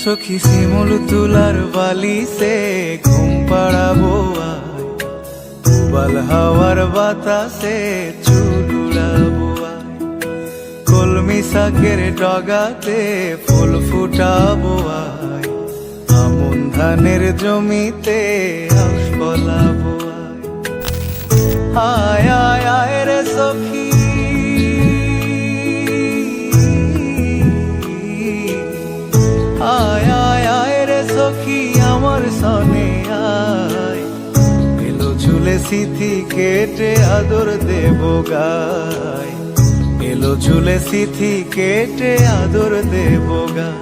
সখী শিমুল তুলার বালি সে ঘুম পাড়াবো আয়, উবাল হাওয়ার বাতাসে চুল উড়াবো আয়, কলমি শাকের ডগাতে ফুল ফুটাবো আয়, আমন ধানের জমিতে আশ ফলাবো আয়। আয় আয় রে সখী, আয় আয় আয় রে সখী আমার সনে আয়, এলো ঝুলে সিথি কেটে আদর দেব গায়, এলো ঝুলে সিথি কেটে আদর দেব গায়।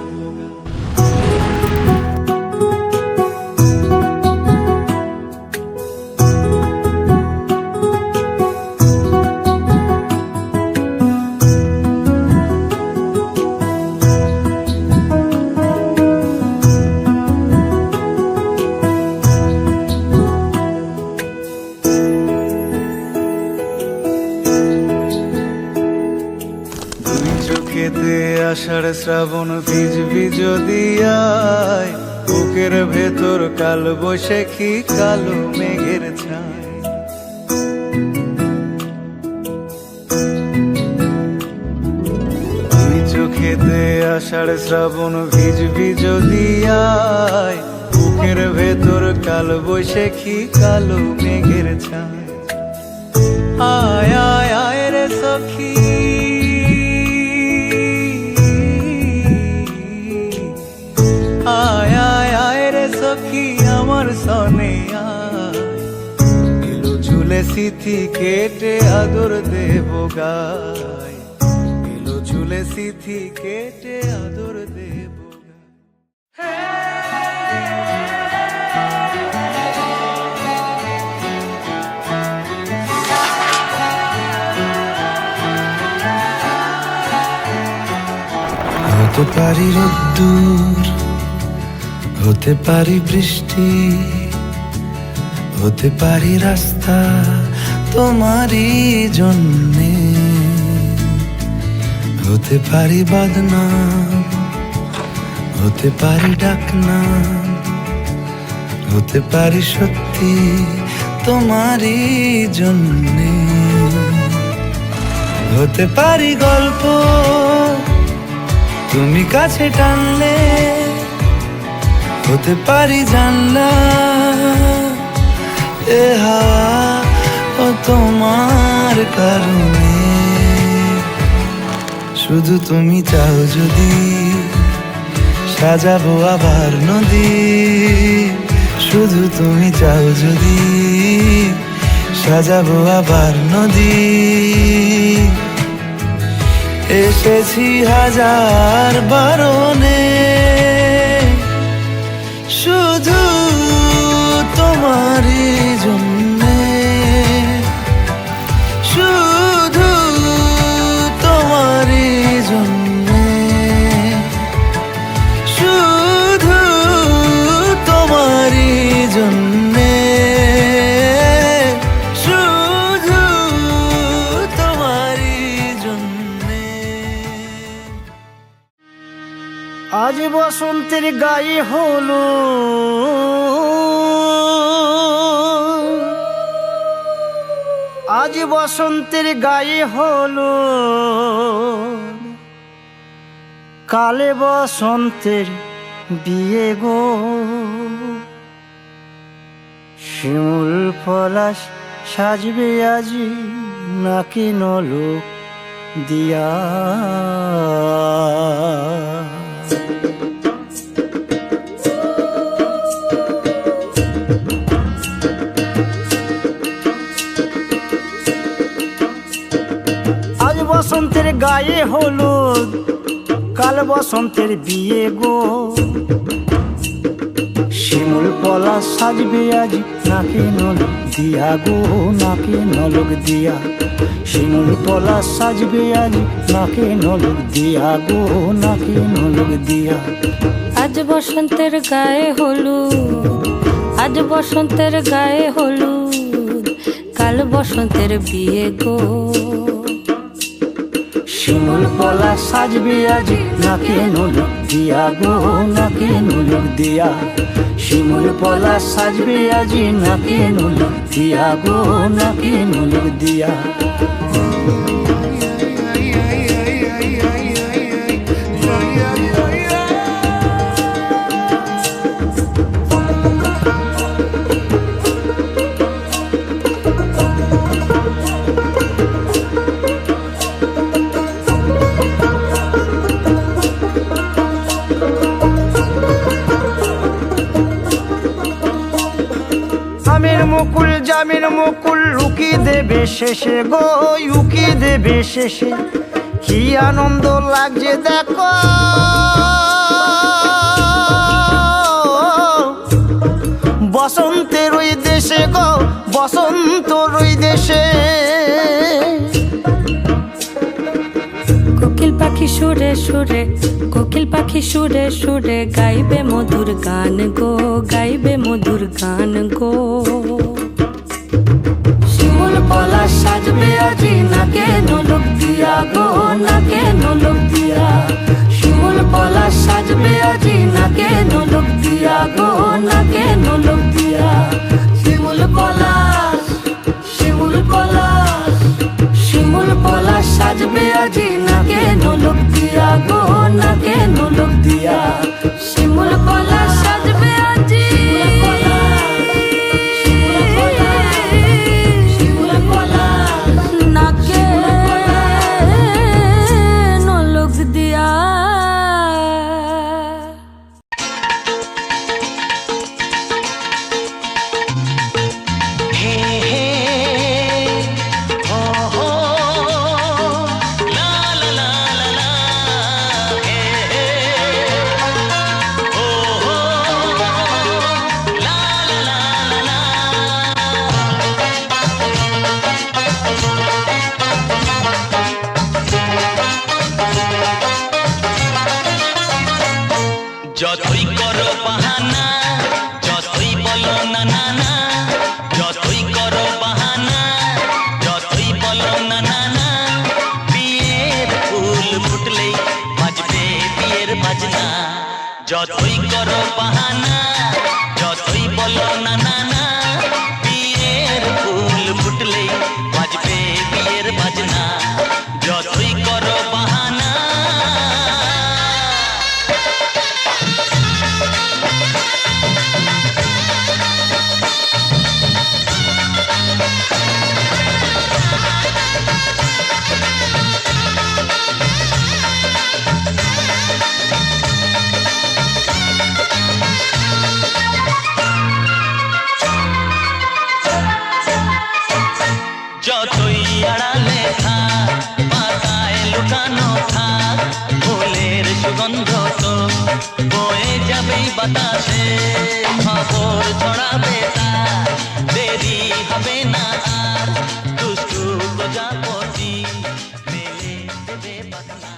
চোখেতে আষাঢ় শ্রাবণ ভিজবি যদি আয়, বুকের ভেতর কাল বৈশাখী কালো মেঘের ছায়। দুই চোখেতে আষাঢ় শ্রাবণ ভিজবি যদি আয়, বুকের ভেতর কাল বৈশাখী কালো মেঘের ছায়। আয় আয় আয় রে সখী, আয় আয় আয় রে সখী আমার সনে আয়, এলো ঝুলে সিথি কেটে আদর দেব গায়, এলো ঝুলে সিথি কেটে আদর দেব। হতে পারি রোদ্দুর, হতে পারি বৃষ্টি, হতে পারি রাস্তা তোমারই জন্যে, হতে পারি বদনাম, হতে পারি ডাকনাম, হতে পারি সত্যি তোমারই জন্যে, হতে পারি গল্প তুমি কাছে টানলে, হতে পারি জানলা এ হাওয়া ও তোমার কারণে। শুধু তুমি চাও যদি সাজাবো আবার নদী, শুধু তুমি চাও যদি সাজাবো আবার নদী। এসেছি হাজার বারণে শুধু তোমারই জন্যে, শুধু তোমারই জন্যে, শুধু তোমারই জন্যে, শুধু তোমারই জন্যে। আজ বসন্তের গায়ে হলো আজ বসন্তের গায়ে হলো, কালে বসন্তের বিয়ে গো। শিমুল পলাশ সাজবে আজি নাকি নলক দিয়া। আজ বসন্তের গায়ে হলুদ, কাল বসন্তের বিয়ে গো। শিমুল পলাশ সাজবে আজ নাকে নলক দিয়া গো, নাকে নলক দিয়া। শিমুল পলাশ সাজবে আজ নাকে নলক দিয়া গো, নাকে নলক দিয়া। আজ বসন্তের গায়ে হলুদ, আজ বসন্তের গায়ে হলুদ, কাল বসন্তের বিয়ে গো। শিমুল পলাশ সাজবে আজ নাকে নলক দিয়া গো, নাকে নলক দিয়া। শিমুল পলাশ সাজবে আজ নাকে নলক দিয়া গো, নাকে নলক দিয়া। আমের মুকুল জামের মুকুল লুকি দেবে শেষে গো, লুকি দেবে শেষে। কি আনন্দ লাগছে দেখো, বসন্তের ওই দেশে গো, বসন্তর ওই দেশে। কোকিল পাখি সুরে সুরে, কোকিল পাখি সুরে সুরে গাইবে মধুর গান গো, গাইবে মধুর গান গো। শিমুল পলাশ সাজবে আজি নাকে নলক দিয়া গো, নাকে নলক দিয়া। শিমুল পলাশ সাজবে আজি নাকে নলক দিয়া গো, নাকে নলক দিয়া। শিমুল পলাশ, শিমুল পলাশ, শিমুল পলাশ সাজবে আজি নাকে নলক দিয়া গো, নাকে নলক দিয়া। শিমুল পলাশ সাজবে আজি, নাকে নলক দিয়া। যতই করো বাহানা, যতই বলো না না না, যতই করো বাহানা, যতই বলো না না না, বিয়ের ফুল ফুটলেই বাজবে বিয়ের বাজনা। যতই করো বাহানা, যতই বলো না না না, বিয়ের ফুল ফুটলেই বাজবে বিয়ের বাজনা। যতই করো বাহানা। যতই আড়ালে থাক, পাতায় লুকানো থাক, ফুলের সুগন্ধ তো বয়ে যাবেই বাতাসে। খবর ছড়াবে তার, দেরি হবে না আর, দুষ্টু প্রজাপতি মেলে দেবে বাজনা।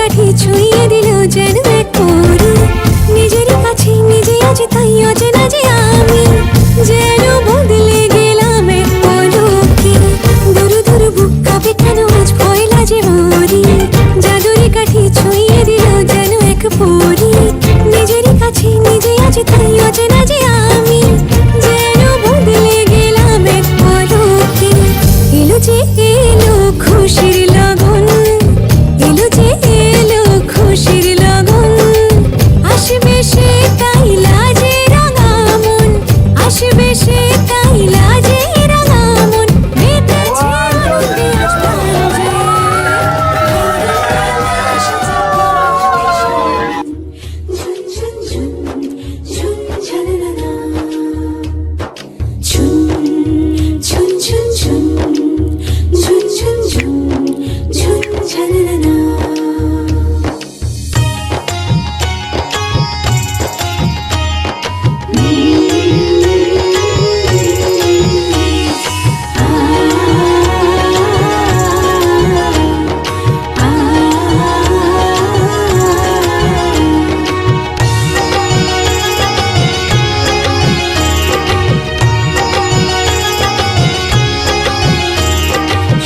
কাঠি ছুঁয়ে দিল যেন এক পরী, নিজেরই কাছে নিজে আছি তাই অচেনা যে আমি, যেন বদলে গেলাম এক পলকে। দুরু দুরু বুক কাঁপে কেন আজ ভয় লাজে মরি, জাদুরি কাঠি ছুঁয়ে দিল যেন এক পরী, নিজেরই কাছে নিজে আছি তাই অচেনা যে আমি, যেন বদলে গেলাম এক পলকে। এলো যে এলো খুশির লগন, এলো যে এলো খুশির লগন, আসবে সে তাই লাজে রাঙা মন, আসবে সে তাই লাজে রাঙা মন, মেতেছে আনন্দে আজ প্রাণ যে। ঝুন ঝালালা, ঝুন ঝুন ঝুন ঝুন, ঝুন ঝুন ঝুন, ঝুন ঝালালা।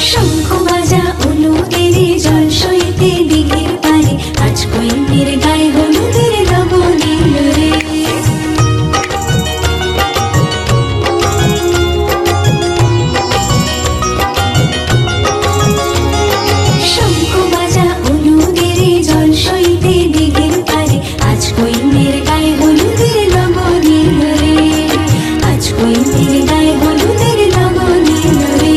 শঙ্খ বাজা অনুদের জল সইতে দিঘির পারে, আজ কৈন্যের গায়ে হলুদের লবণীল রে। শঙ্খ বাজা অনুদের জল সইতে দিঘির পারে, আজ কৈন্যের গায়ে হলুদের লবণীল রে, আজ কৈন্যের গায়ে হলুদের লবণীল রে।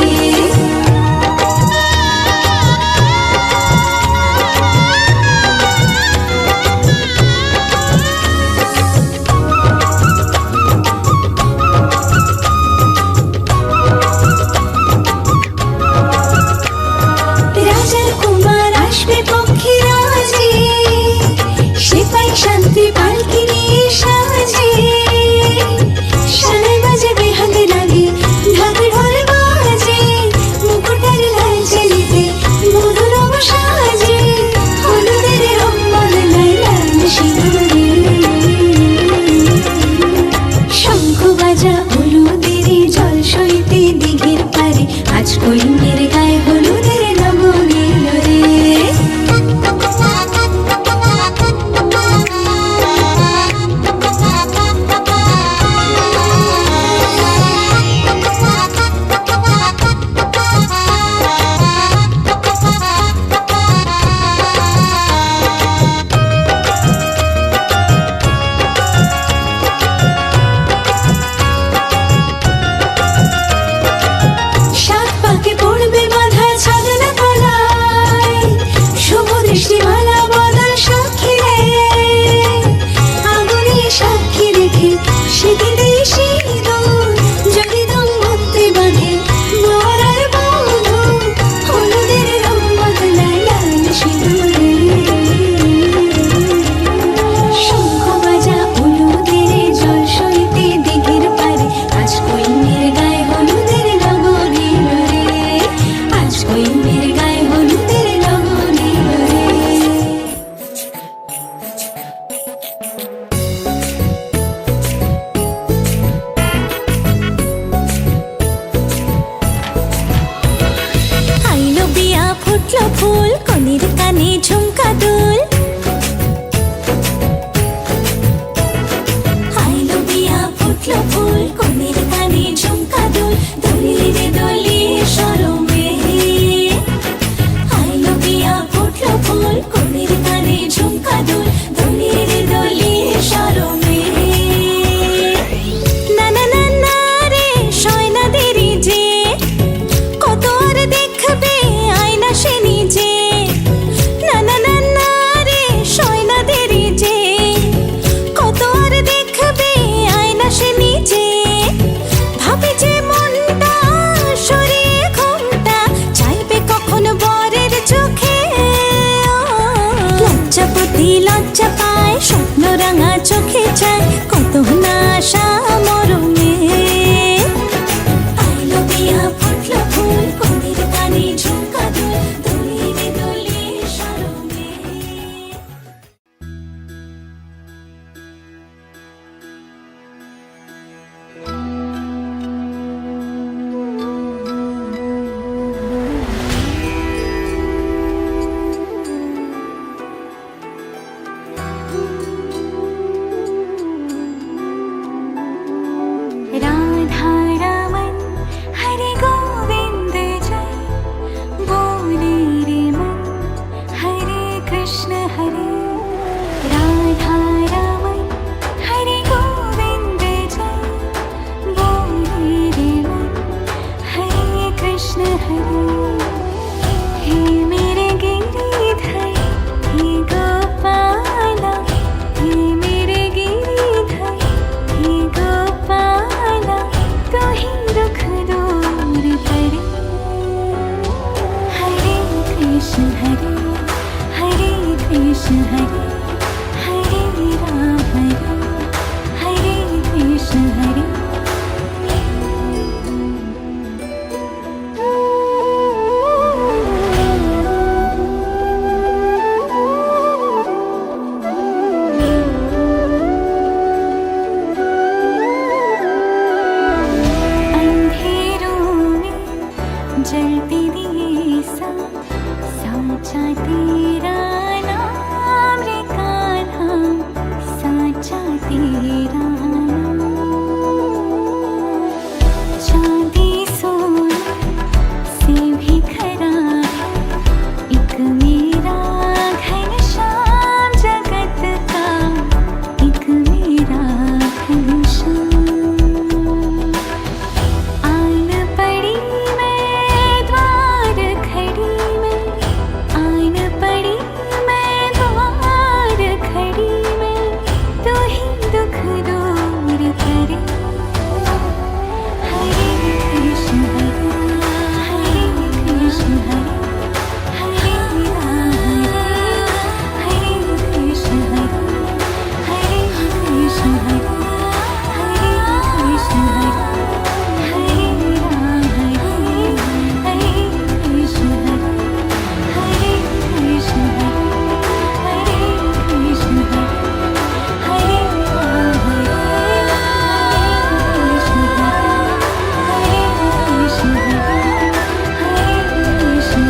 রাজার কুমার আসবে পক্ষী রাজে, সিপাই শান্তি পালকি নিয়ে সাজে, সানাই বাজে বেহাগ লাগে ঢাক ঢোল বাজে, মুকুটের লাল চেলিতে মধুর সাজে, হলুদের রং বদলায় লাল সিঁদুরে। শঙ্খ বাজা হলুদের জল সইতে দিঘির পারে, আজ কৈন্যের গায়ে হলুদের লবণীল রে। সাত পাকে পড়বে বাঁধা ছাদনা তলায়, শুভ দৃষ্টিমালা বদল সাক্ষী রে, আগুনে সাক্ষী রেখে সেদিতে সিঁদুর, যদি দম্পতি বাঁধে বর আর বধূ, হলুদের রং বদলায় লাল সিঁদুরে। শঙ্খ বাজা হলুদের জল সইতে দিঘির পারে, আজ কৈন্যের গায়ে হলুদের লবণীল রে, আজ কৈন্যের গায়ে হলুদের লবণীল রে। আইলো বিয়া ফুটলো ফুল, কনের কানে ঝুমকা দুল, আইলো বিয়া ফুটলো ফুল, কনের কানে ঝুমকা দুল, দোলিয়ে রে দোলিয়ে শরমে। আইলো বিয়া ফুটলো ফুল, কনের কানে ঝুমকা দুল, দোলিয়ে রে দোলিয়ে শরমে। না না না না রে সয়না দেরি যে, কত আর দেখবে আয়না সে নিজে, না না साचा तेरा नाम रे कान्हा, साचा तेरा नाम। चांदी सोने से भी खरा है एक मेरा घनश्याम जगत का, एक मेरा घनश्याम। आन पड़ी मैं द्वार खड़ी में, आन पड़ी मैं द्वार खड़ी में, तू ही दुख दूर करे। हरे कृष्ण हरे कृष्ण हरे राम हरे कृष्ण हरे कृष्ण हरे कृष्ण हरे राम हरे कृष्ण हरे कृष्ण हरे कृष्ण हरे राम कृष्ण हरे कृष्ण हरे कृष्ण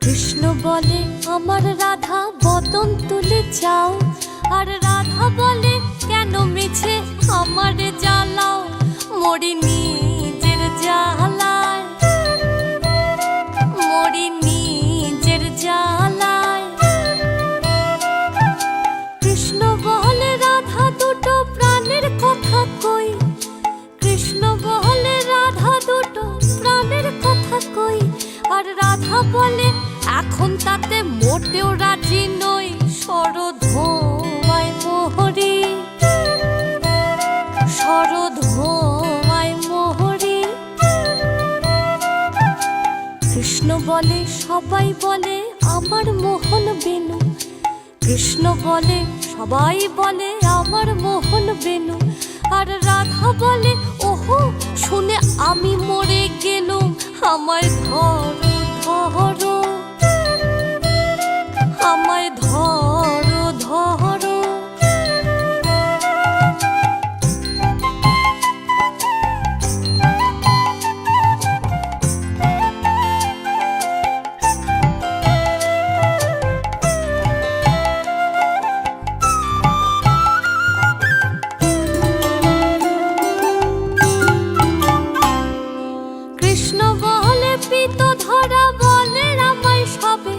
কৃষ্ণ বলে আমার রাধা বদন তুলে যাও, আর রাধা বলে কেন মিছে আমারে জ্বালাও, মরি নিজের জ্বালায়, মরি নিজের জ্বালায়। কৃষ্ণ বলে রাধা দুটো প্রাণের কথা কই, কৃষ্ণ বলে রাধা দুটো প্রাণের কথা কই, আর রাধা বলে এখন তাতে মোটেও রাজি নই, শরধোয়ায় মোহরি, শরধোয়ায় মোহরি। কৃষ্ণ বলে সবাই বলে আমার মোহন বেনু, কৃষ্ণ বলে সবাই বলে আমার মোহন বেনু, আর রাধা বলে ওহো শুনে আমি মরে গেলুম, আমায় ধরো ধরো, আমায় ধরো ধরো। কৃষ্ণ বলে পিত ধরা বলে আমায় সবে,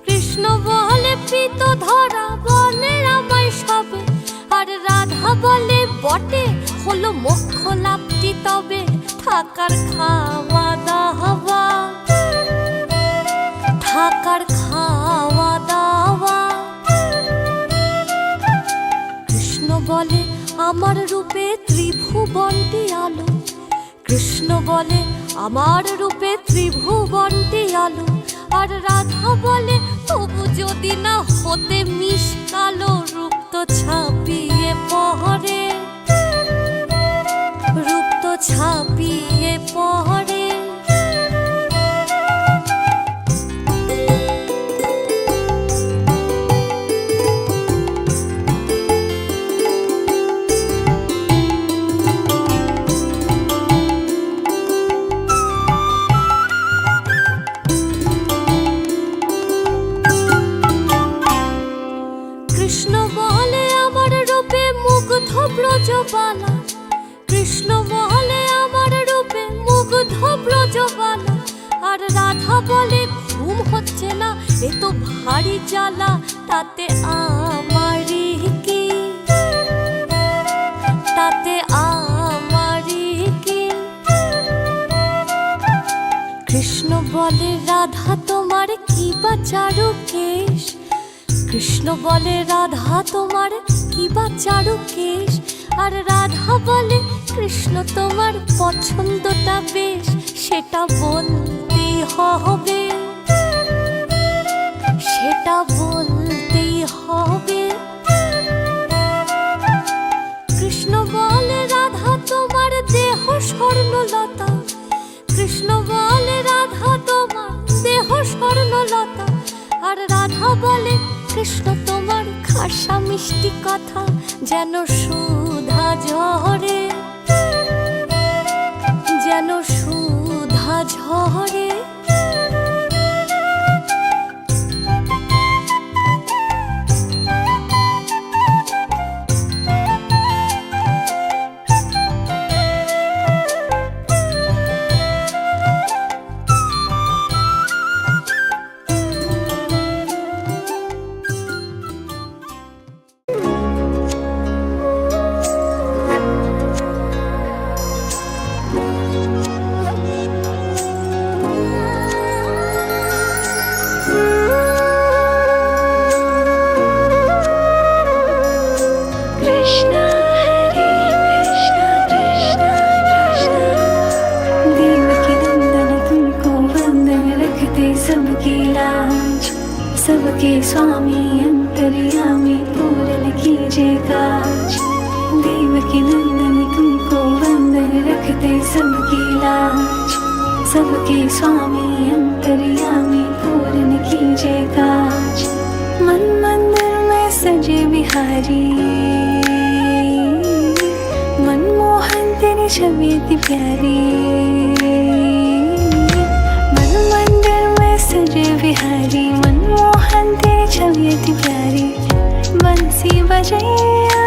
কৃষ্ণ বলে পিত ধরা বলে আমায় সবে, আর রাধা বলে বটে হলো মোক্ষ লাভটি তবে, থাকার খাওয়া দাওয়া, থাকার খাওয়া দাওয়া। কৃষ্ণ বলে আমার রূপে ত্রিভুবনটি আলো, কৃষ্ণ বলে আমার রূপে ত্রিভুবনটি আলো, আর রাধা বলে তবু যদি না হতে মিশ কালো, রূপ তো ছাপিয়ে পহরে, রূপ তো ছাপিয়ে পহরে। কৃষ্ণ বলে আমার রূপে মুগ্ধ ব্রজবালা, কৃষ্ণ বলে আমার রূপে মুগ্ধ ব্রজবালা, আর রাধা বলে ঘুম হচ্ছে না এ তো ভারী জ্বালা, তাতে আমারই কি, তাতে আমারই কি। কৃষ্ণ বলে রাধা তোমার কি বা চারু কেশ, কৃষ্ণ বলে রাধা তোমার কি বা চারু কেশ, আর রাধা বলে কৃষ্ণ তোমার পছন্দটা বেশ, সেটা বলতেই হবে, সেটা বলতেই হবে। কৃষ্ণ বলে রাধা মিষ্টি কথা যেন সুধা ঝরে, যেন সুধা ঝরে। सबके स्वामी अंतर्यामी पूरन कीजिए काज। देवकी नंदन तुमको वंदन रखते सबकी लाज। सबके स्वामी अंतर्यामी पूरन कीजिए काज। मन मंदिर में सजे बिहारी, मनमोहन तेरी छवि इतनी प्यारी। मन मंदिर में सजे बिहारी, मनमोहन तेरी छवि इतनी प्यारी। बंसी बजैया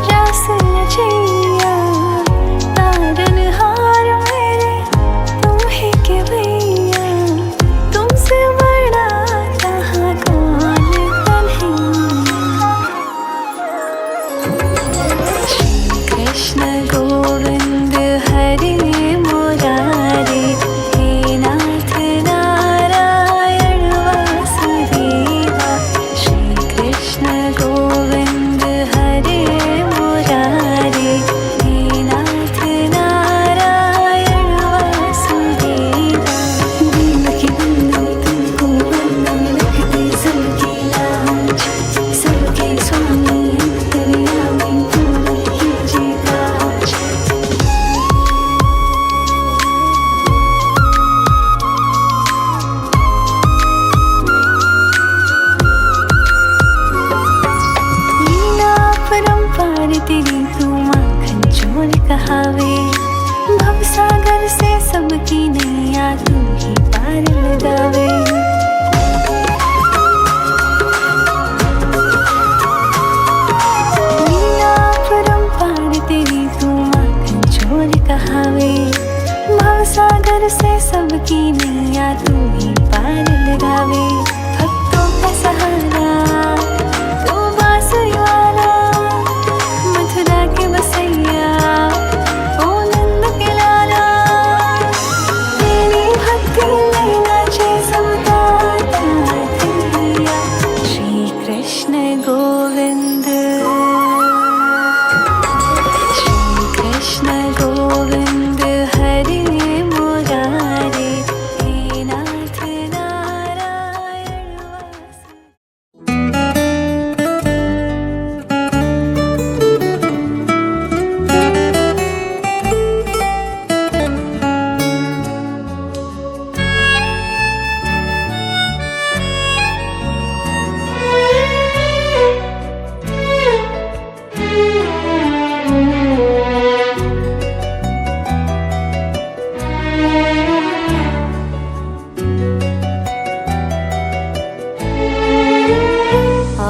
रास रचैया, तारन हार मेरे तुम ही के भैया। तुमसे बड़ा कहाँ कौन कन्हैया। श्री कृष्ण गोविंद हरे मुरारी, हे नाथ नारायण वासुदेवा। श्री कृष्ण गोविंद हरे मुरारी, हे नाथ नारायण वासुदेवा। देवकी नंदन तुमको वंदन रखते सबकी लाज। सबके स्वामी अंतर्यामी पूरन कीजिए काज। लीला परंपार तेरी तू माखन चोर कहावे। भवसागर से सबकी नैया तू ही पार लगावे। लीला परंपार तेरी तू माखन चोर कहावे। भवसागर से सबकी नैया तू ही पार लगावे। भक्तों का सहारा तू बांसुरी वाला, मथुरा के बसैया ओ नंद के लाला। तेरी भक्ति में नाचे सबका तातिया। श्री कृष्ण गोविंद, श्री कृष्ण गोविंद हरे मुरारी, हे नाथ नारायण वासुदेवा।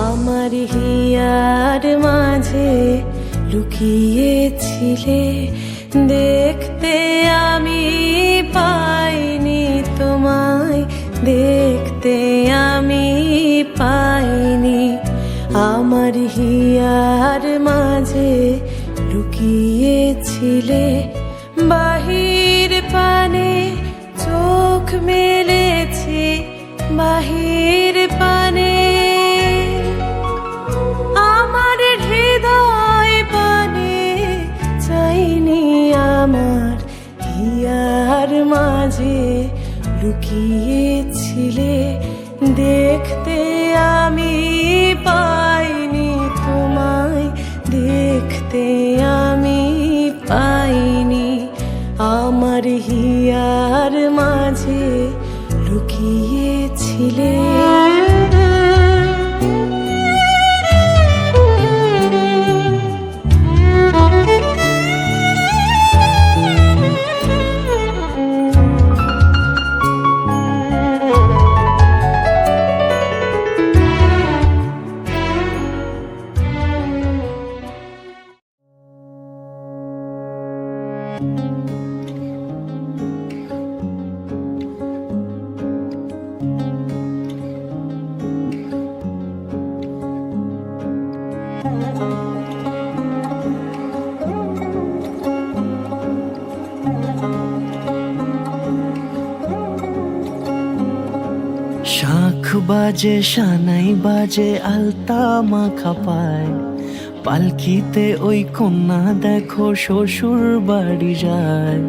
আমার হিয়ার মাঝে লুকিয়েছিলে, দেখতে আমি পাইনি তোমায়, দেখতে আমি পাইনি। আমার হিয়ার মাঝে লুকিয়েছিলে, বাহির পানে চোখ মেলেছি, বাহির পানে আমার হৃদয় পানে চাইনি। আমার হিয়ার মাঝে লুকিয়েছিলে, দেখতে আমি পাইনি তোমায়, দেখতে আমি পাইনি। আমার হিয়ার মাঝে লুকিয়েছিলে। শাঁখ বাজে সানাই বাজে আলতা মাখা পায়, পালকিতে ওই কন্যা দেখো শ্বশুর বাড়ি যায়।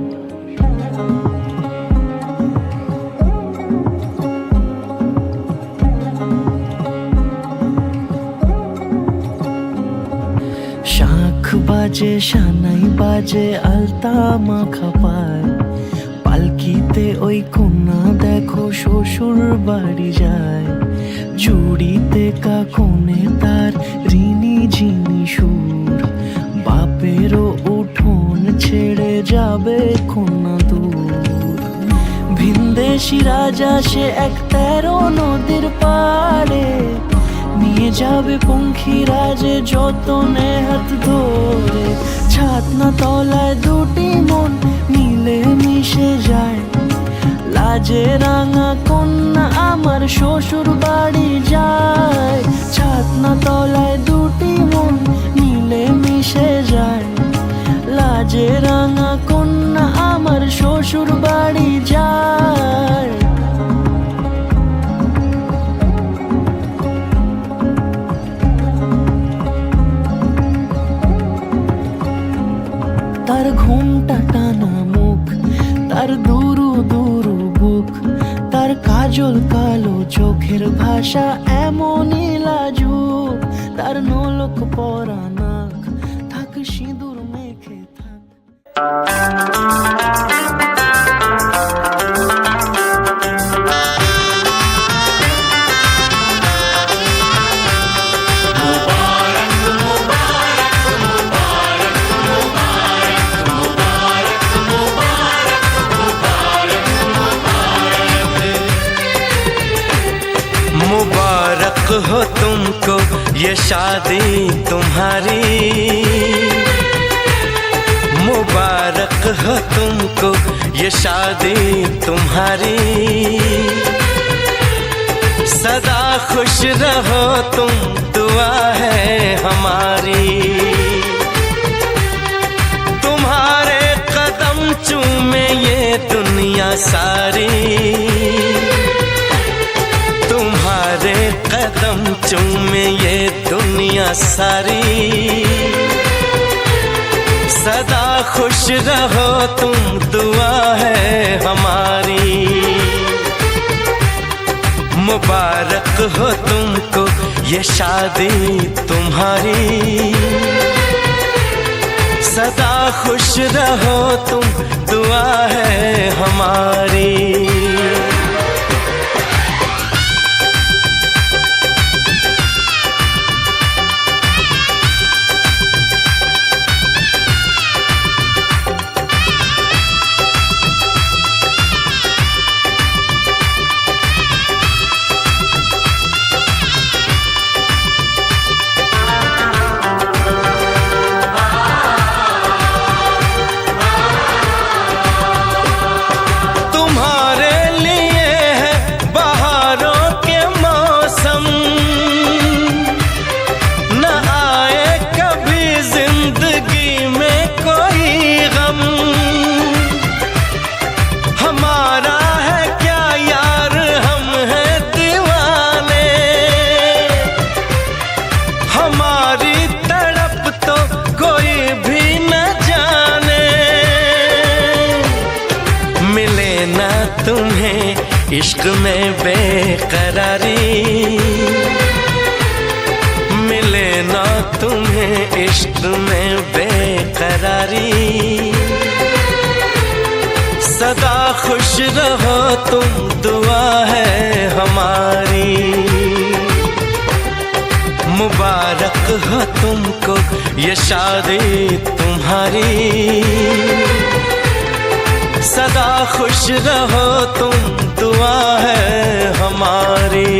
শাঁখ বাজে সানাই বাজে আলতা মাখা পায়, পালকিতে ওই কন্যা দেখো শ্বশুর বাড়ি যায়। জুড়িতে কাকনে তার ঋণী ঝিনি সুর, বাপেরও উঠোন ছেড়ে যাবে কন্যা দূর। ভিনদেশি রাজা সে এক 13 নদীর পাড়ে, নিয়ে যাবে পঙ্খিরাজে যতনে হাত ধরে। ছাতনা তলায় দুটি মন মিলে মিশে যায়, লাজে রাঙা কন্যা আমার শ্বশুর বাড়ি যায়। ছাতনা তলায় দুটি মন মিলে মিশে যায়, লাজে রাঙা কন্যা আমার শ্বশুর বাড়ি যায়। তার ঘুমটা টানা মুখ, তার দুরু দুরু বুক, তার কাজল কালো চোখের ভাষা এমনই লাজুক। তার নোলক পরা নাক, থাক সিঁদুর মেখে থাক। मुबारक हो तुमको ये शादी तुम्हारी, मुबारक हो तुमको ये शादी तुम्हारी। सदा खुश रहो तुम, दुआ है हमारी। तुम्हारे कदम चूमे ये दुनिया सारी, तुम्हारे कदम चूमे ये दुनिया सारी। सदा खुश रहो तुम, दुआ है हमारी। मुबारक हो तुमको ये शादी तुम्हारी, सदा खुश रहो तुम, दुआ है हमारी। इश्क में बेकरारी मिले ना तुम्हें, इश्क में बेकरारी। सदा खुश रहो तुम, दुआ है हमारी। मुबारक हो तुमको ये शादी तुम्हारी, सदा खुश रहो तुम, दुआ है हमारी।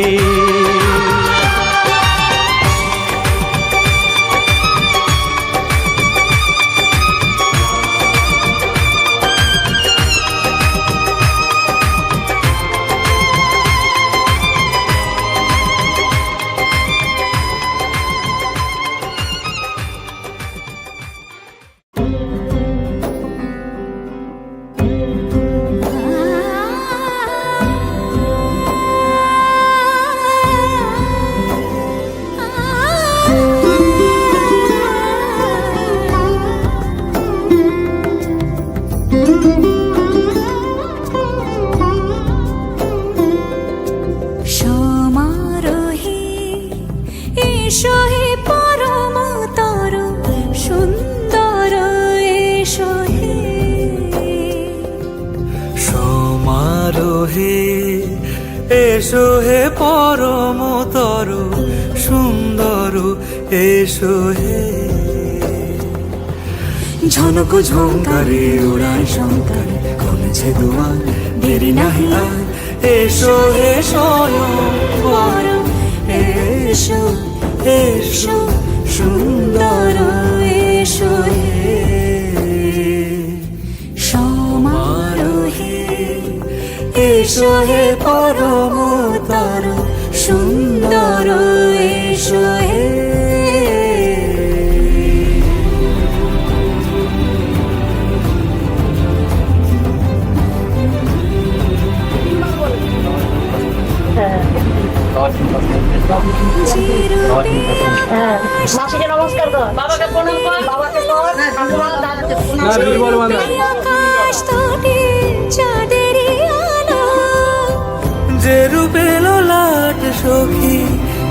এসো হে পরমতর সুন্দর, এসো হে। ঝনক ঝঙ্কারে উড়ায় শঙ্কারে খুলেছে দুয়ার, দেরি নাহি আর। এসো হে স্বয়ং পরম, এসো এসো সুন্দর, এসো হে সমারোহে এসো হে পরমতর সুন্দর, এসো হে। মাসিকে নমস্কার কর, বাবাকে প্রণাম কর, বাবাকে কর, ঠাকুমার দাদুকে প্রণাম কর। আকাশ তটে চাঁদেরই আলো, যে রূপে ললাট সখী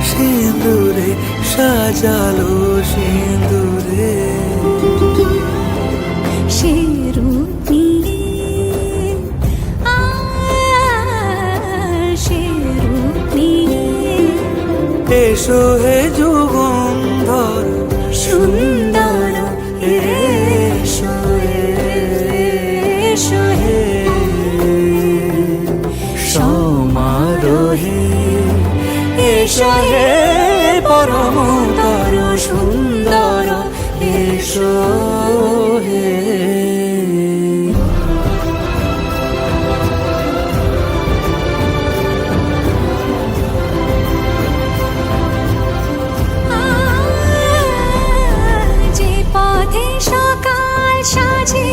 সিঁদুরে সাজালো, সিঁদুরে সে রূপ নিয়ে, সে রূপ নিয়ে এসো হে যুগন্ধর সুন্দর, এসো এসো হে সমারোহে। এসো হে পরমতর সুন্দর, এসো হে। যে পথে সকাল সাজে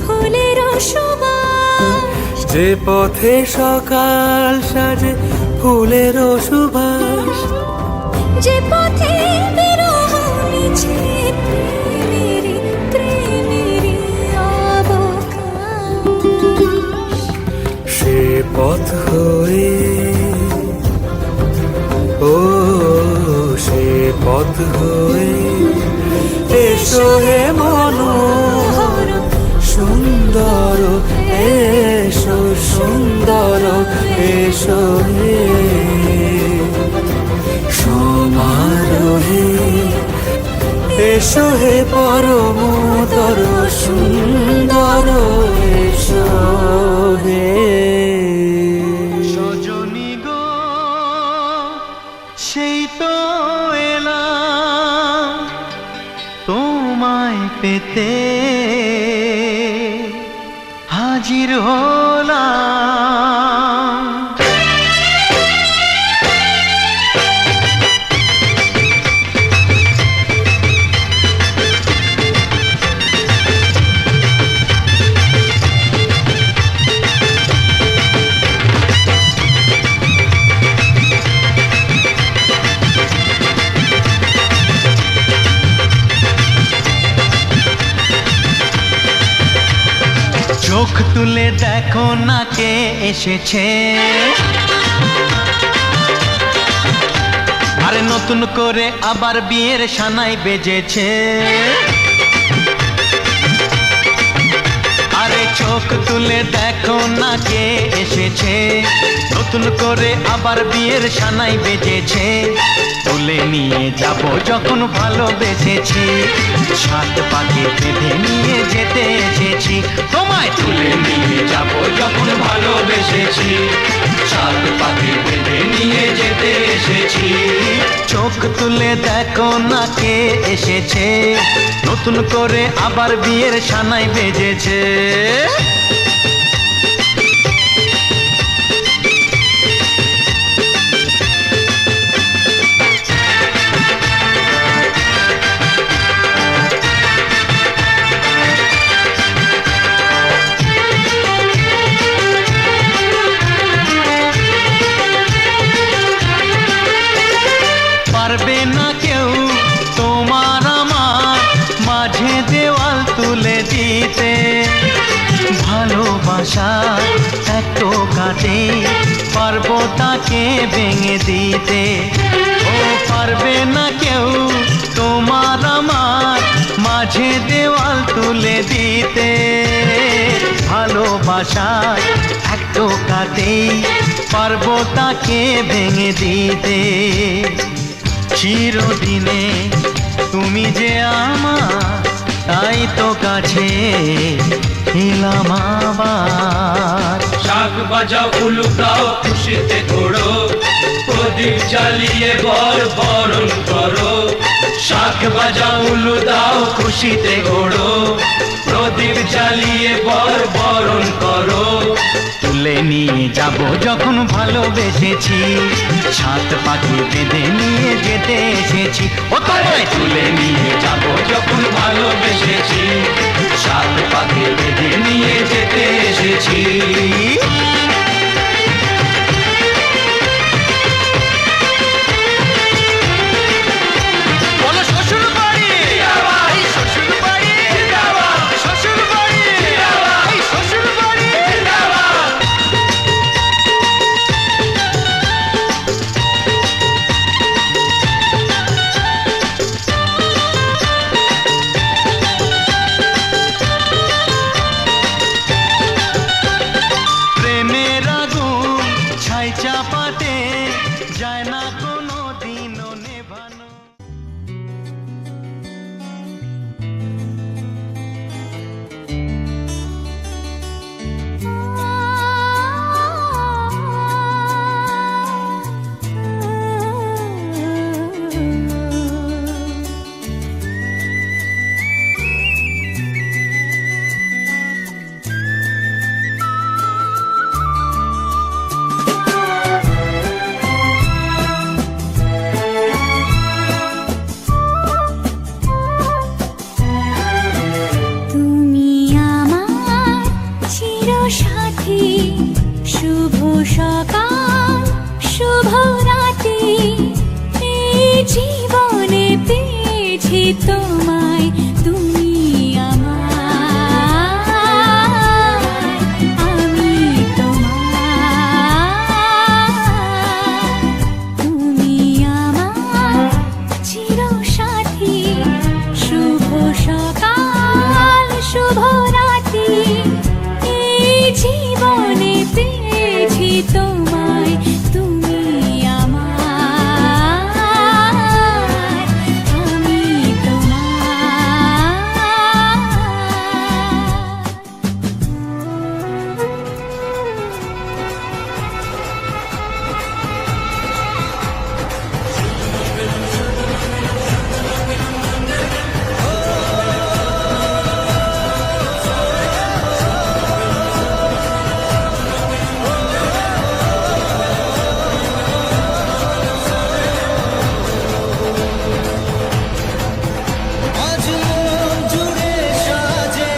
ফুলের সুবাস, যে পথে সকাল সাজে ফুলের সুবাস, যে পথে বিরহ মিছে প্রেমেরই প্রেমেরই অবকাশ, সে পথ হয়ে, ও সে পথ হয়ে এসো হে মনোহর সুন্দর, এসো সুন্দর, এসো হে সমারোহে। এসো হে পরমতর সুন্দর, এসো হে। সজনী গো সেই তো এলাম তোমায় পেতে, হাজির হলাম। চোখ তুলে দেখো না কে এসেছে, আরে নতুন করে আবার বিয়ের সানাই বেজেছে। আরে চোখ তুলে দেখো না কে এসেছে, নতুন করে আবার বিয়ের সানাই বেজেছে। তুলে নিয়ে যাব যখন ভালোবেসেছি, সাত পাকে বেঁধে নিয়ে যেতে এসেছি। তোমায় তুলে নিয়ে যাব যখন ভালোবেসেছি, সাত পাকে বেঁধে নিয়ে যেতে এসেছি। চোখ তুলে দেখো না কে এসেছে, নতুন করে আবার বিয়ের সানাই বেজেছে। পারবে না কেউ তোমার আমার মাঝে দেওয়াল তুলে দিতে, ভালোবাসা এত কাটে পারবো তাকে ভেঙে দিতে। ও পারবে না কেউ তোমার আমার মাঝে দেওয়াল তুলে দিতে, ভালোবাসা ভালোবাসায় এক টোকাতেই পারবো তাকে ভেঙে দিতে। চিরদিনে তুমি যে আমার, তাই তো কাছে এলাম আবার। শাক বাজাও উলু দাও খুশিতে ঘোড়ো, প্রদীপ জ্বালিয়ে বরণ করো। শাক বাজাও উলু দাও খুশিতে ঘোড়ো, প্রদীপ জ্বালিয়ে বরণ করো। তুলে নিয়ে যাব যখন ভালোবেসেছি, সাত পাখি বেঁধে নিয়ে যেতে এসেছি। ও তোমায় তুলে নিয়ে যাব যখন ভালোবেসেছি, সাত পাখি বেঁধে নিয়ে যেতে এসেছি। বলো শ্বশুর বাড়ি, এই শ্বশুর বাড়ি, শ্বশুর বাড়ি, এই শ্বশুর বাড়ি। প্রেমের আগুন ছাই চাপাতে যায় না কোনো দিনও নেভানো। তুমি আমার চিরসাথী, শুভ সকাল শুভ রাতি, এই জীবনে পেয়েছি তোমায়, তুমি আমার, আমি তোমার। তুমি আমার চিরসাথী, শুভ সকাল শুভ রাতি, এই জীবনে পেয়েছি তোমায়, তুমি আমার, আমি আজ মন জুড়ে সাজে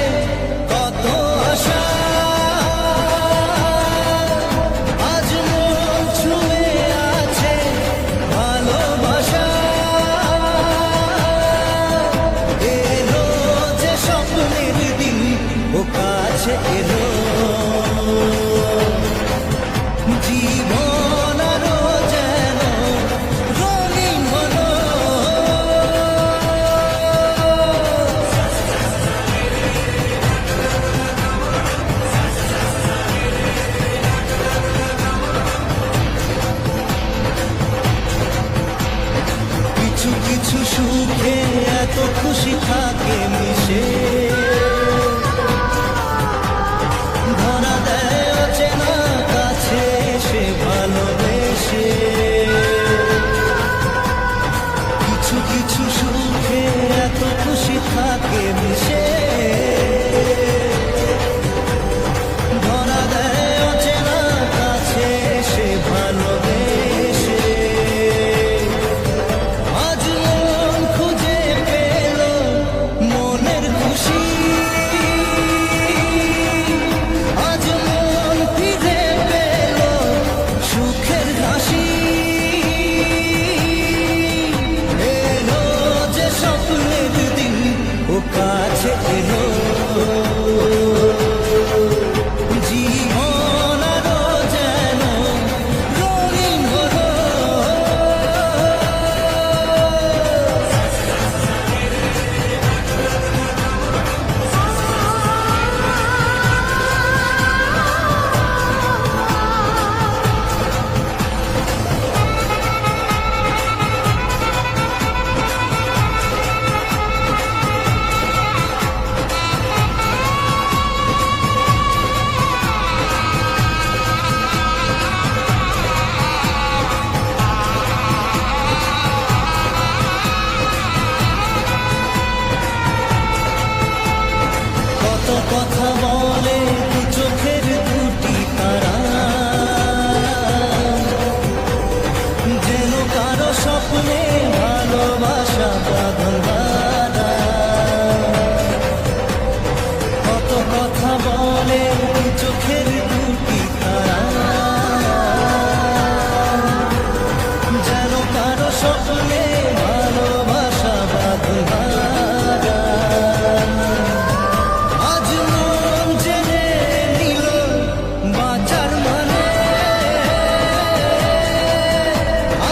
কত আশা, আজ মন ছুঁয়ে আছে ভালোবাসা। এলো যে স্বপ্নের দিন, ও কাছে এলো জীবন আরো যেন রঙিন হলো। কিছু কিছু সুখে এত খুশি থাকে মিশে, কথা বলে চোখের দুটি তারা, যেন কারো স্বপ্নে ভালোবাসা বাঁধা। আজ মন জেনে নিল বাঁচার মানে,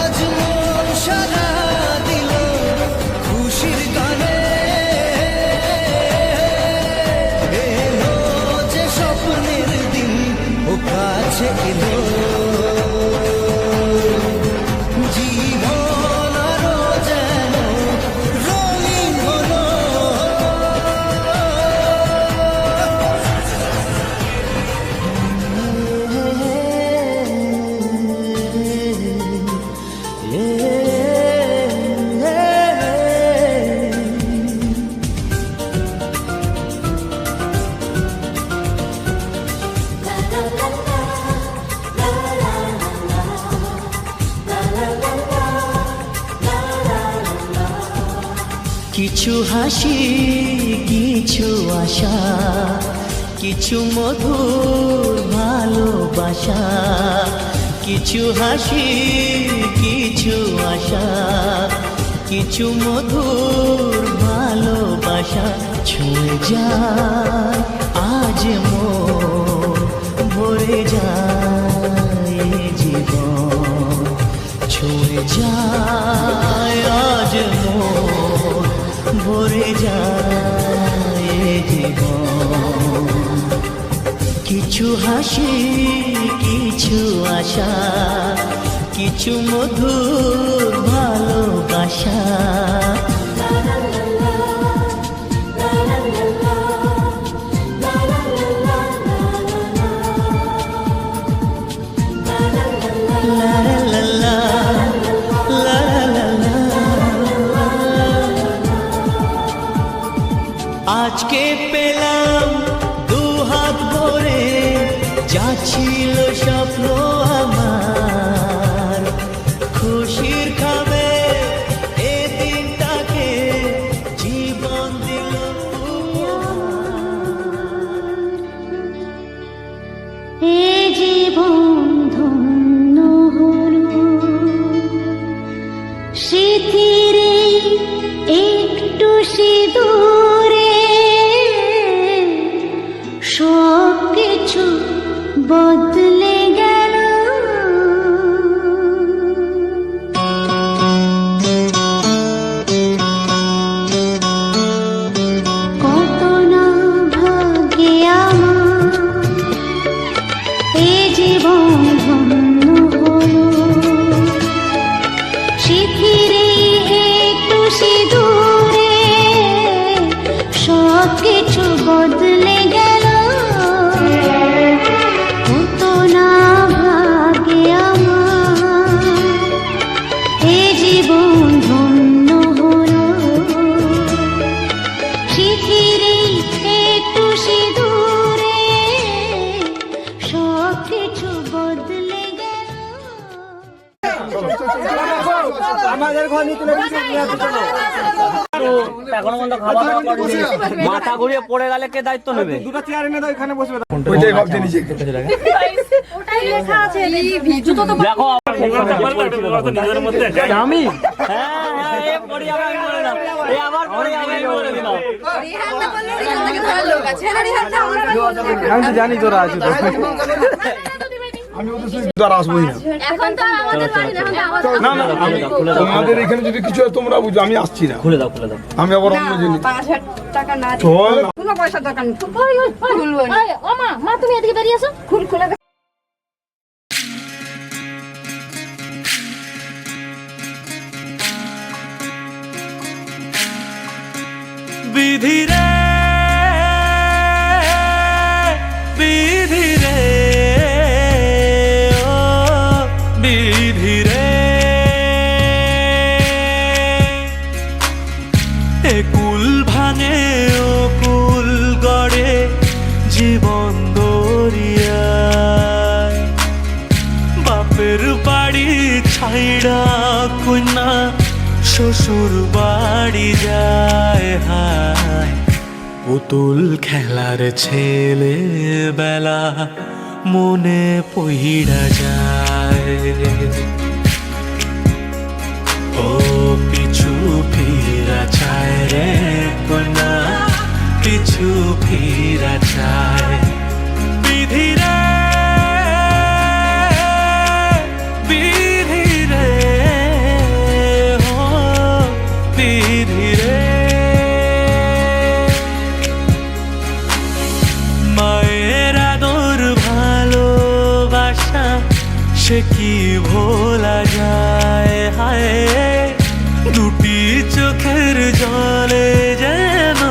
আজ মন সারা দিল খুশির গানে। এলো যে স্বপ্নের দিন ও কাছে এলো, জীবন আরো যেন রঙিন হলো। কিছু হাসি, কিছু আশা, কিছু মধুর ভালোবাসা। কিছু হাসি, কিছু আশা, কিছু মধুর ভালোবাসা। ছুঁয়ে যায় আজ মন, ভরে যায় এ জীবন। ছুঁয়ে যায় আজ মন, ভরে যায় এ জীবন। কিছু হাসি, কিছু আশা, কিছু মধুর ভালোবাসা। লা লা লা লা, লা লা লা লা। আজকে পেলাম দু হাত ভরে যা ছিল স্বপ্ন আমার, খুশির খাবে এ দিনটাকে জীবন দিল এ জীবন ধন্য হলো স্মৃতির একটু সিঁদুরে, সব কিছু বদলে গেল। কত না ভাগ্যে আমার এ জীবন ধন্য হলো স্মৃতির একটু সিঁদুরে, সব কিছু বদলে গেল। কত না ভাগ্যে আমার এ জীবন ধন্য হলো স্মৃতির একটু সিঁদুরে, সব কিছু বদলে গেল। আমাদের ঘর নিতে মাথা ঘুরিয়ে পড়ে গেলে কে দায়িত্ব নেবে? দুটো চেয়ার এনে দাও, এখানে বসবে। ওইটাই ভাবছি নিজেকে। দেখো আমি হ্যাঁ পড়ি আবার বলে দাও, এই আবার পড়ি আবার বলে দিলাম। আমি তো জানি তোরা আছিস, আমি ওদের সাথে আর আসবোই না। এখন তো আমাদের বাড়ি না, না না, তোমাদের এখানে যদি কিছু হয় তোমরা বুঝো, আমি আসছি না। খুলে দাও খুলে দাও। আমি আবার অন্য জিনিস 5000 টাকা না চল। কোনো পয়সা দরকার নেই। খুলবো না। ও মা, মা তুমি এদিকে বেরিয়ে আসো। খুলে দে। বিধি রে, বিধি রে, ও বিধি রে। এ কুল ভাঙে ও কুল গড়ে জীবন দরিয়ায়, বাপের বাড়ি ছাইড়া কন্যা শ্বশুর বাড়ি যায়। হায় পুতুল খেলার ছেলে বেলা মনে পইড়া যায়, ও পিছু ফিরা চায় রে কোনা, পিছু ফিরা চায়। বিধি রে বিধি রে ও বিধি রে, মায়ের আদর ভালোবাসা সে কি ভোলা যায়, হায় দুটি চোখের জলে যেন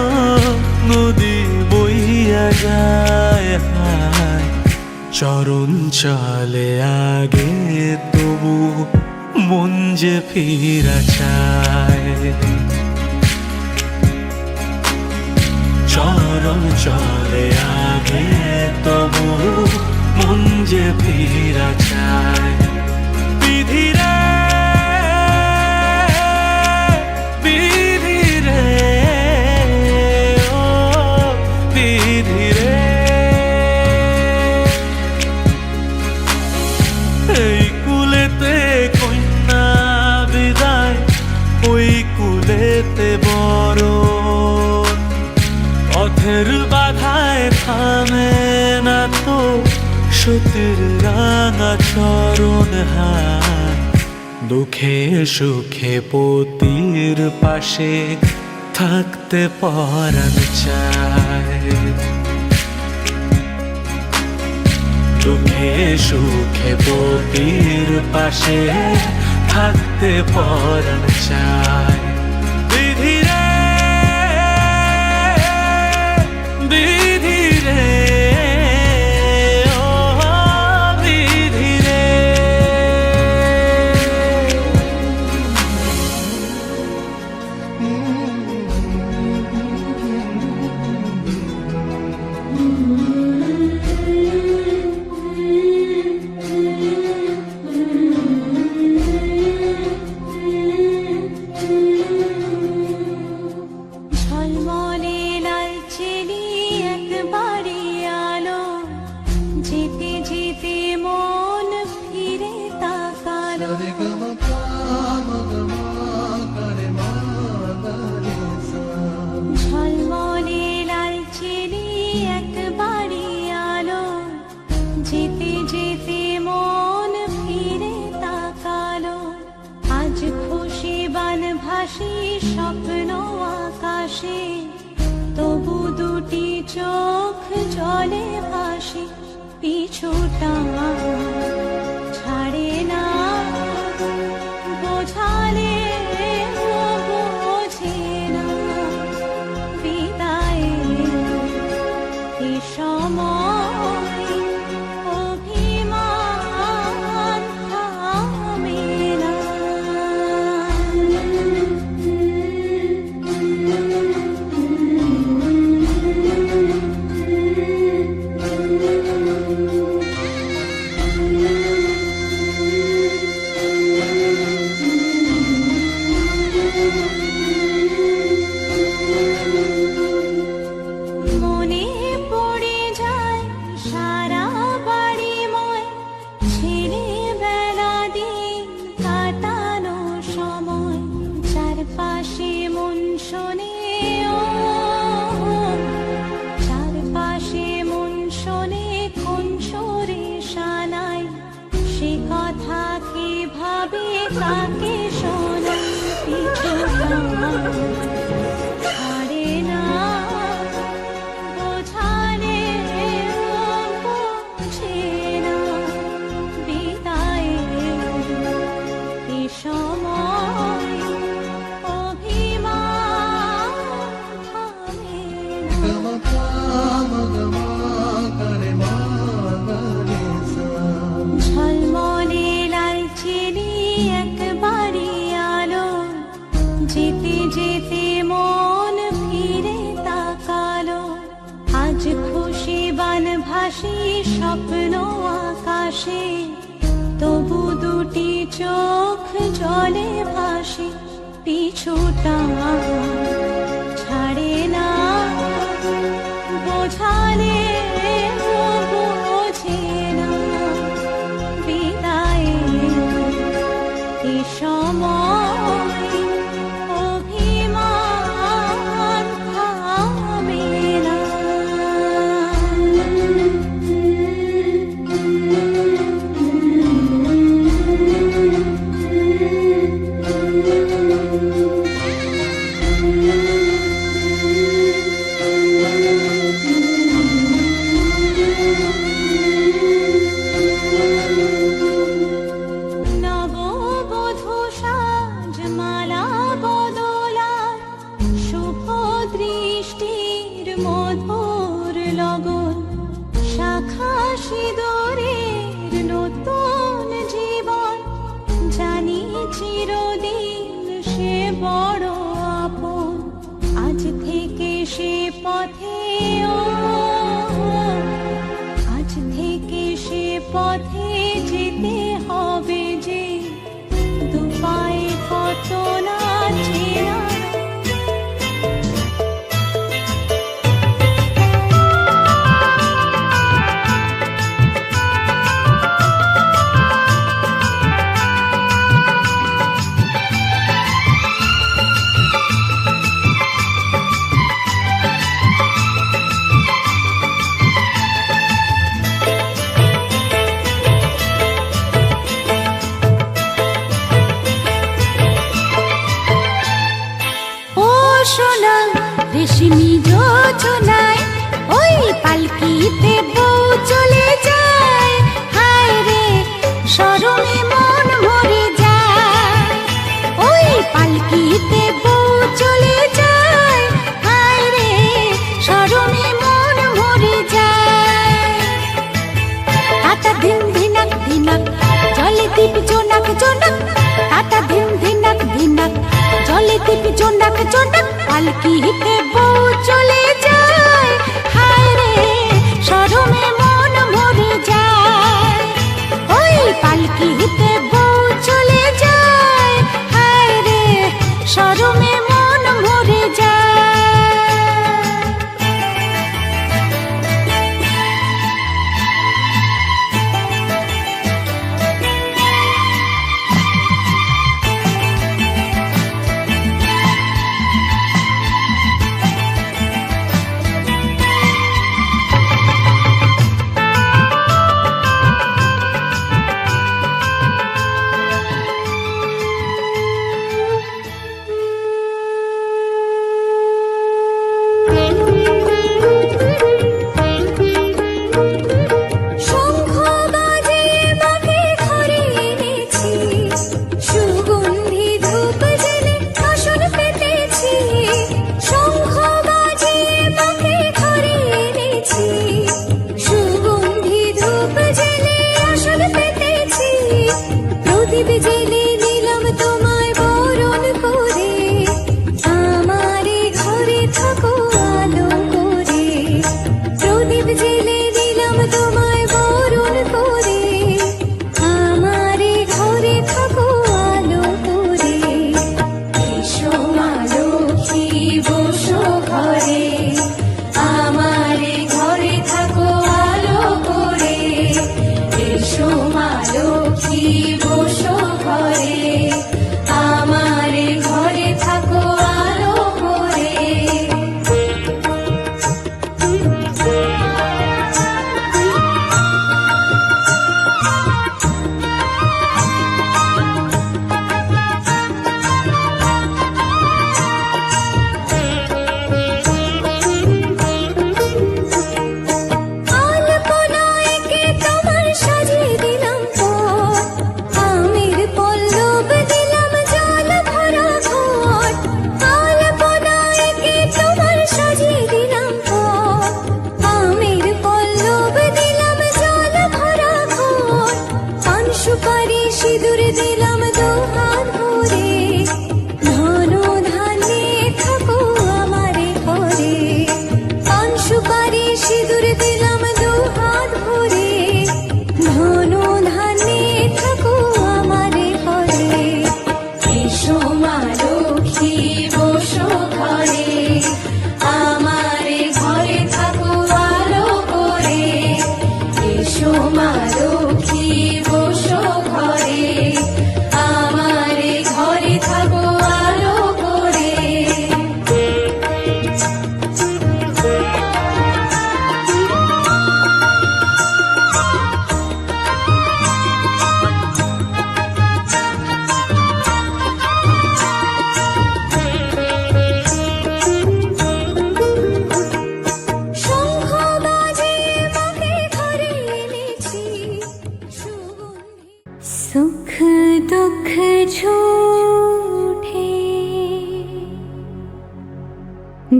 নদী বইয়া যায়, হায় চরণ চলে আগে তবু মন যে ফিরা চায়, চরণ চলে আগে তবু মন যে ফিরা চায়। বিধি রে বিধি রে ও বিধি রে, এই কুলেতে কন্যা বিদায়, ওই কুলেতে বরণ, পথের বাধায় থামে না তো সতীর রাঙা চরণ, হায় দুঃখে সুখে পতির পাশে থাকতে পরাণ চায়, দুঃখে সুখে পতির পাশে থাকতে পরাণ চায়। বিধি রে বিধি রে ও বিধি রে, ঝলমলে লালচেলি একবারে আলো, যেতে যেতে মন ফিরে তাকালো, ঝলমলে লালচেলি একবারে আলো, যেতে যেতে মন ফিরে তাকালো, আজ খুশি বান ভাসি স্বপ্ন আকাশে, তবু দুটি চোখ জলে ভাসি, পিছুটা ছাড়ে না, বোঝালে বোঝে না, বিদায়ে সময় অভিমান থামে না। মনে পড়ে যায় সারা বাড়িময় ছেলেবেলা দিন কাটানো সময়, চারপাশে মন শোনে ও চারপাশে মন শোনে কোন সুরে শানাই, সে কথা কি ভাবে কাকে শোনাই, পিছুটা ছাড়ে না, বোঝালে বোঝে না, বিদায়ে এ সময় অভিমান থামে না। ঝলমলে লালচেলি একবারে আলো, যেতে যেতে মন ফিরে তাকালো, আজ খুশি বান ভাসি স্বপ্ন আকাশে, তবু দুটি চোখ জলে ভাসি, পিছুটা ছাড়ে না। শাখা সিঁদুরের নতুন জীবন, জানি চিরদিন সে বড় আপন। আজ থেকে সে পথে আজ থেকে সে পথে যেতে হবে যে, দুপায়ে কত না চেনা। সোনা রেশমি যোজনায় ওই পালকিতে বউ চলে যায়, হায় রে শরমে মন ভরে যায়। ওই পালকিতে বউ চলে যায়, হায় রে শরমে মন ভরে যায়। টাটা ধিন ধিনাক ধিনাক জলে দীপ জোনাক জোনাক, টাটা ধিন ধিনাক ধিনাক জলে দীপ জোনাক জোনাক। পালকিতে বউ চলে যায়, হায় রে শরমে মন ভরে যায়। ওই পালকিতে বউ চলে যায়, হায় রে শরমে মন ভরে যায়।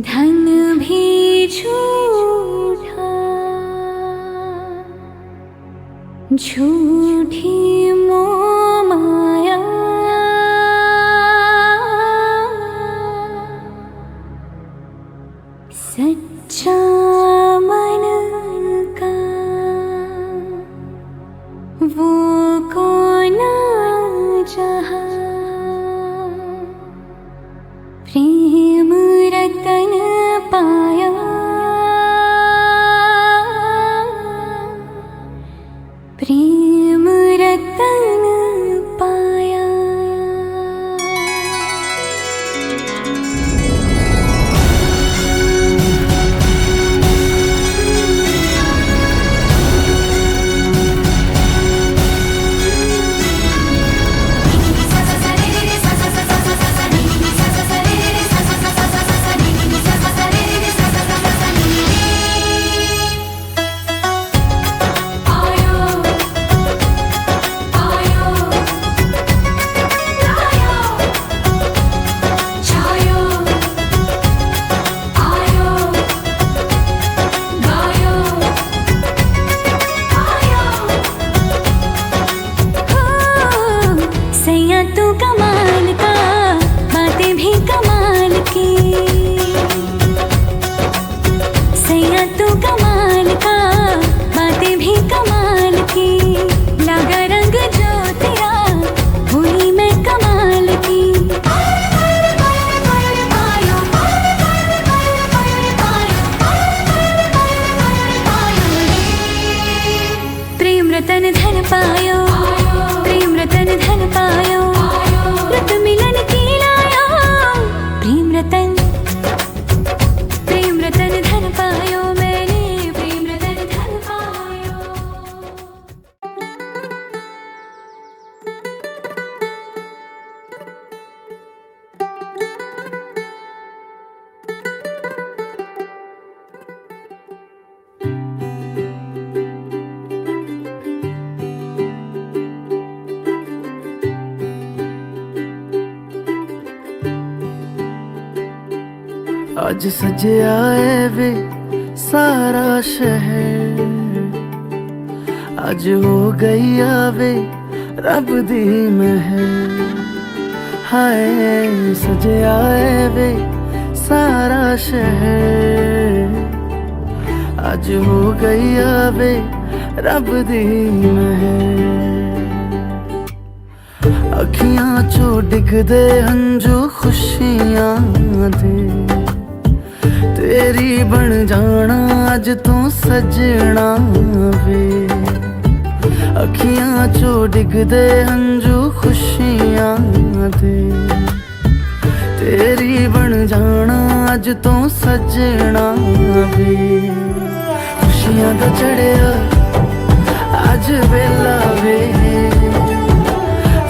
धन भी झूठा झूठी मोह माया सच्चा मन का वो कौन जहाँ प्रेम रतन पाया प्रेम रतन पाया। सैया तू कमाल का बातें भी कमाल की सैया तू कमाल का बातें भी कमाल की लगा रंग जो तेरा हुई मैं कमाल की प्रेम रतन धन पायो प्रेम रतन धन पायो रत मिलन की लायो प्रेम रतन धन पायो मैंने प्रेम रतन धन पायो। आज सजया है वे सारा शहर आज हो गई आवे रब दी महर हाय सजया है वे सारा शहर आज हो गई आवे रब दी महर अखियां चो डिगदे हंजू खुशियां दे तेरी बन जाना अज तू सजना वे अखियां चो डिगदे हंजू खुशियां दे तेरी बन जाना अज तू सजना वे खुशियां दा चढ़िया अज वेला वे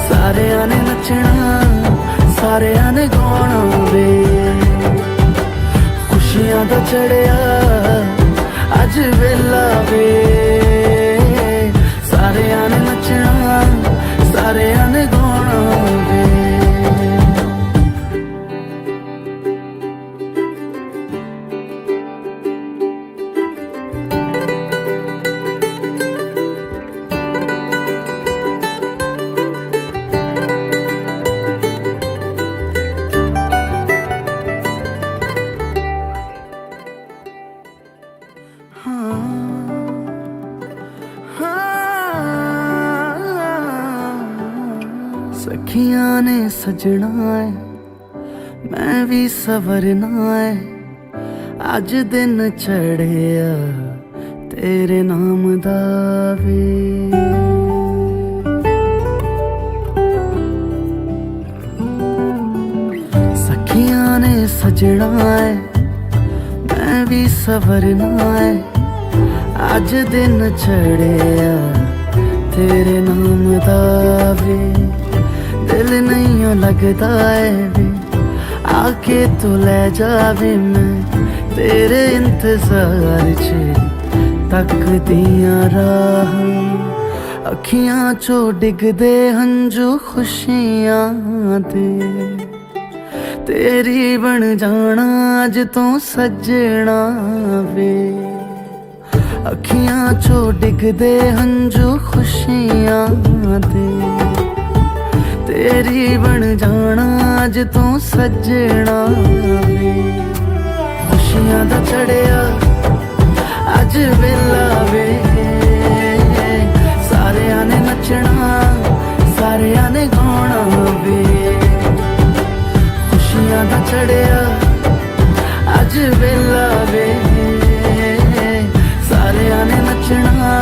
सारियां ने नचना सारियां ने गाना वे खुशियां दा चढ़िया अज वेला वे सारियां ने नचना सारियां ने गाना वे सखियां ने सजना है मैं भी सवरना है अज दिन चढ़िया तेरे नाम दा वे सखियां ने सजना है मैं भी सवरना है अज दिन चढ़िया तेरे नाम दा वे दिल नहीं लगता है वे आके तू ले जावे मैं तेरे इंतजार च तक दिया राह अखियां चो डिगदे हंजू खुशियां दे तेरी बन जाना अज तू सजना वे ਅੱਖੀਆਂ ਚੋਂ ਡਿੱਗਦੇ ਹੰਝੂ ਖੁਸ਼ੀਆਂ ਦੇ ਤੇਰੀ ਬਣ ਜਾਣਾ ਅੱਜ ਤੂੰ ਸੱਜਣਾ ਵੇ ਖੁਸ਼ੀਆਂ ਦਾ ਚੜਿਆ ਅੱਜ ਵੇਲਾ ਵੇ ਸਾਰਿਆਂ ਨੇ ਨੱਚਣਾ ਸਾਰਿਆਂ ਨੇ ਗਾਉਣਾ ਵੇ ਖੁਸ਼ੀਆਂ ਦਾ ਚੜਿਆ ਅੱਜ ਵੇਲਾ ਵੇ ਸਾਰਿਆਂ ਨੇ ਨੱਚਣਾ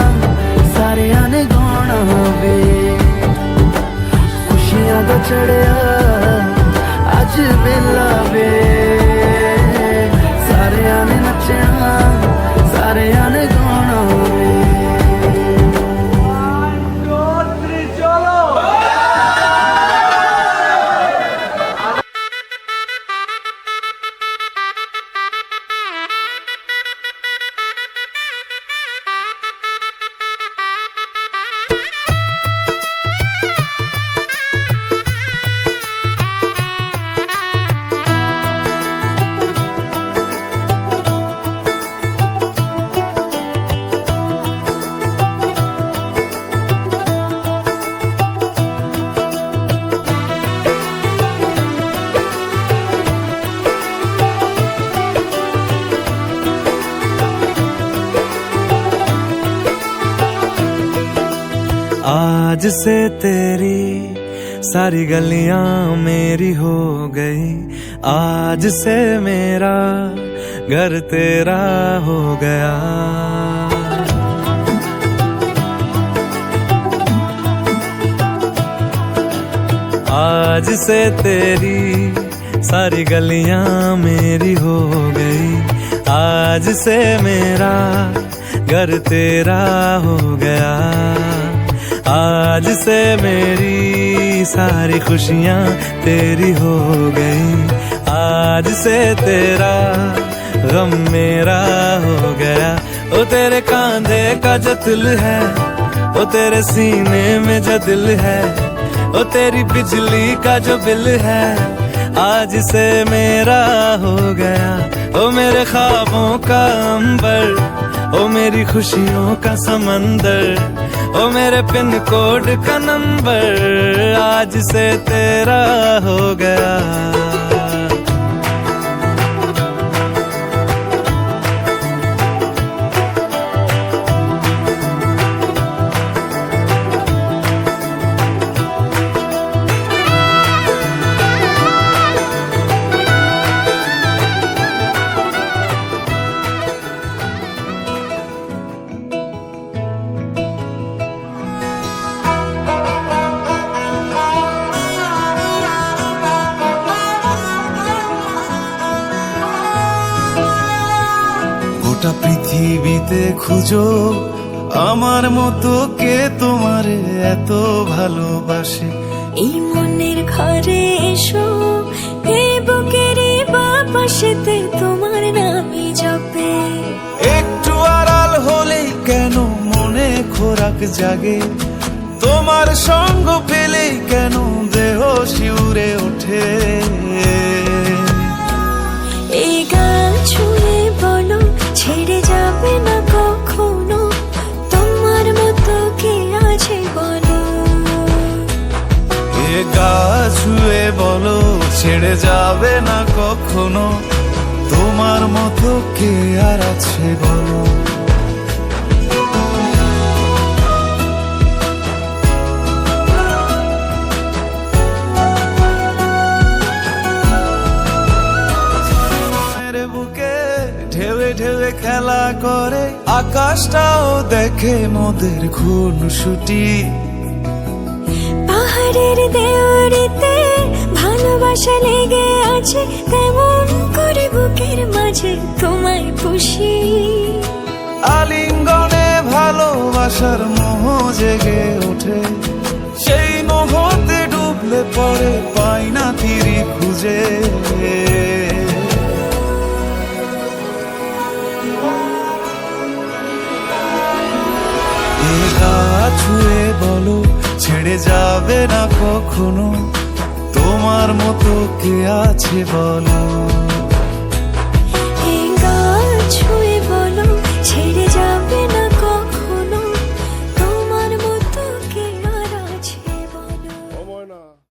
ਸਾਰਿਆਂ ਨੇ ਗਾਉਣਾ ਵੇ ਖੁਸ਼ੀਆਂ ਦਾ ਚੜਿਆ ਅੱਜ ਵੇਲਾ ਵੇ ਸਾਰਿਆਂ ਨੇ ਨੱਚਣਾ ਸਾਰਿਆਂ ਨੇ ਗਾਉਣਾ ਵੇ आज से तेरी सारी गलियां मेरी हो गई आज से मेरा घर तेरा हो गया आज से तेरी सारी गलियां मेरी हो गई आज से मेरा घर तेरा हो गया आज से मेरी सारी खुशियां तेरी हो गई आज से तेरा गम मेरा हो गया ओ तेरे कांधे का जो दिल है ओ तेरे सीने में जो दिल है ओ तेरी बिजली का जो बिल है आज से मेरा हो गया ओ मेरे ख्वाबों का अंबर ओ मेरी खुशियों का समंदर ओ मेरे पिन कोड का नंबर आज से तेरा हो गया গোটা পৃথিবীতে খুঁজো আমার মতো কে তোমারে এত ভালোবাসে এই মনের ঘরে এসো এই বুকের বাপাশেতে তোমার নামই জপে একটু আড়াল হলেই কেন মনে খোরাক জাগে তোমার সঙ্গ পেলেই কেন দেহ শিউরে ওঠে এই গান ছুঁয়ে বলো ছেড়ে যাবে না কখনো তোমার মতো কে আছে বলো এ গা ছুঁয়ে বলো ছেড়ে যাবে না কখনো তোমার মতো কে আর আছে বলো ঢেউে ঢেউে খেলা করে আকাশটাও দেখে মোদের খুনসুটি পাহাড়ের দেওয়ারিতে ভালোবাসা লেগে আছে তেমন করে বুকের মাঝে তোমায় পুষি আলিঙ্গনে ভালোবাসার মোহ জেগে ওঠে সেই মোহতে ডুবলে পরে পাই না তীরে খুঁজে ছুঁয়ে বলো ছেড়ে যাবে না কখনো তোমার মতো কে আছে বলো